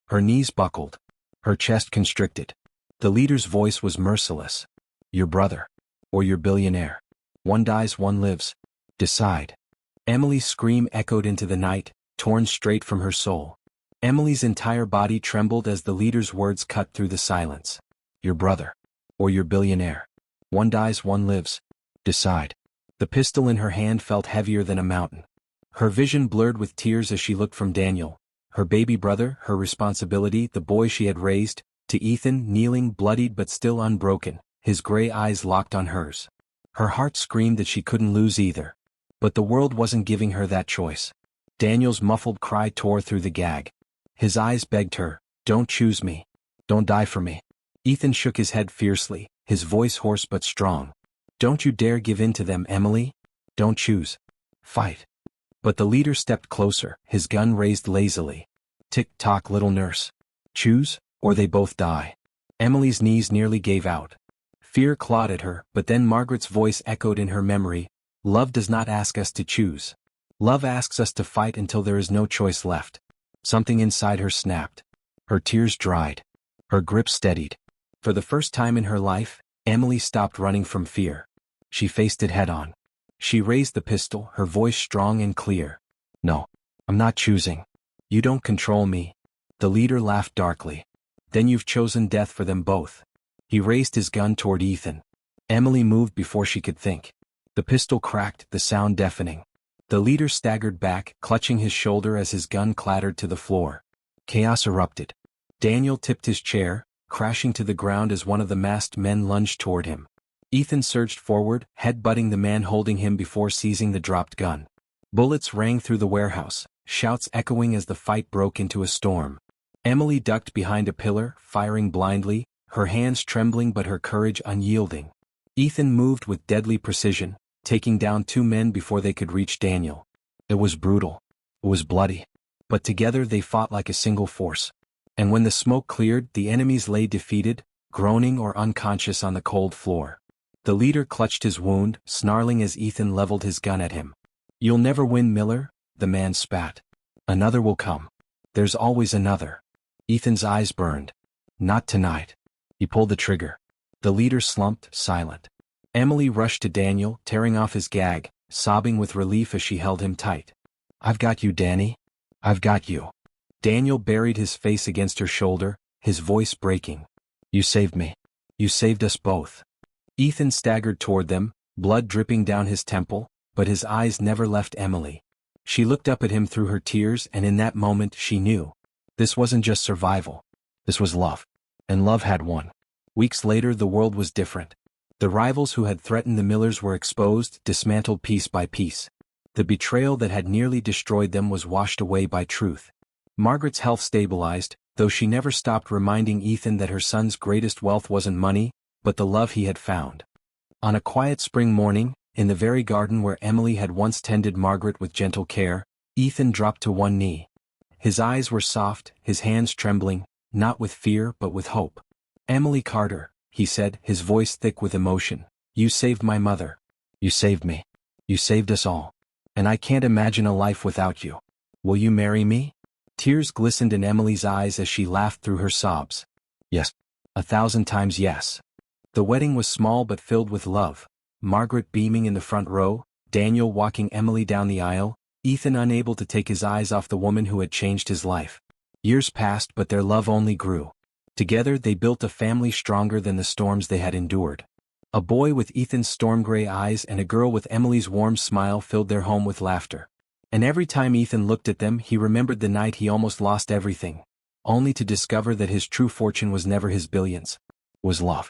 Her knees buckled. Her chest constricted. The leader's voice was merciless. Your brother. Or your billionaire. One dies, one lives. Decide. Emily's scream echoed into the night, torn straight from her soul. Emily's entire body trembled as the leader's words cut through the silence. Your brother. Or your billionaire. One dies, one lives. Decide. The pistol in her hand felt heavier than a mountain. Her vision blurred with tears as she looked from Daniel, her baby brother, her responsibility, the boy she had raised, to Ethan, kneeling, bloodied but still unbroken, his gray eyes locked on hers. Her heart screamed that she couldn't lose either. But the world wasn't giving her that choice. Daniel's muffled cry tore through the gag. His eyes begged her, don't choose me. Don't die for me. Ethan shook his head fiercely, his voice hoarse but strong. Don't you dare give in to them, Emily. Don't choose. Fight. But the leader stepped closer, his gun raised lazily. Tick-tock, little nurse. Choose, or they both die. Emily's knees nearly gave out. Fear clawed at her, but then Margaret's voice echoed in her memory. Love does not ask us to choose. Love asks us to fight until there is no choice left. Something inside her snapped. Her tears dried. Her grip steadied. For the first time in her life, Emily stopped running from fear. She faced it head-on. She raised the pistol, her voice strong and clear. No, I'm not choosing. You don't control me. The leader laughed darkly. Then you've chosen death for them both. He raised his gun toward Ethan. Emily moved before she could think. The pistol cracked, the sound deafening. The leader staggered back, clutching his shoulder as his gun clattered to the floor. Chaos erupted. Daniel tipped his chair, crashing to the ground as one of the masked men lunged toward him. Ethan surged forward, head-butting the man holding him before seizing the dropped gun. Bullets rang through the warehouse, shouts echoing as the fight broke into a storm. Emily ducked behind a pillar, firing blindly, her hands trembling but her courage unyielding. Ethan moved with deadly precision, taking down 2 men before they could reach Daniel. It was brutal. It was bloody. But together they fought like a single force. And when the smoke cleared, the enemies lay defeated, groaning or unconscious on the cold floor. The leader clutched his wound, snarling as Ethan leveled his gun at him. You'll never win, Miller, the man spat. Another will come. There's always another. Ethan's eyes burned. Not tonight. He pulled the trigger. The leader slumped, silent. Emily rushed to Daniel, tearing off his gag, sobbing with relief as she held him tight. I've got you, Danny. I've got you. Daniel buried his face against her shoulder, his voice breaking. You saved me. You saved us both. Ethan staggered toward them, blood dripping down his temple, but his eyes never left Emily. She looked up at him through her tears, and in that moment she knew. This wasn't just survival. This was love. And love had won. Weeks later the world was different. The rivals who had threatened the Millers were exposed, dismantled piece by piece. The betrayal that had nearly destroyed them was washed away by truth. Margaret's health stabilized, though she never stopped reminding Ethan that her son's greatest wealth wasn't money, but the love he had found. On a quiet spring morning, in the very garden where Emily had once tended Margaret with gentle care, Ethan dropped to one knee. His eyes were soft, his hands trembling, not with fear but with hope. Emily Carter, he said, his voice thick with emotion. You saved my mother. You saved me. You saved us all. And I can't imagine a life without you. Will you marry me? Tears glistened in Emily's eyes as she laughed through her sobs. Yes. 1,000 times yes. The wedding was small but filled with love. Margaret beaming in the front row, Daniel walking Emily down the aisle, Ethan unable to take his eyes off the woman who had changed his life. Years passed but their love only grew. Together they built a family stronger than the storms they had endured. A boy with Ethan's storm-gray eyes and a girl with Emily's warm smile filled their home with laughter. And every time Ethan looked at them he remembered the night he almost lost everything, only to discover that his true fortune was never his billions. Was love.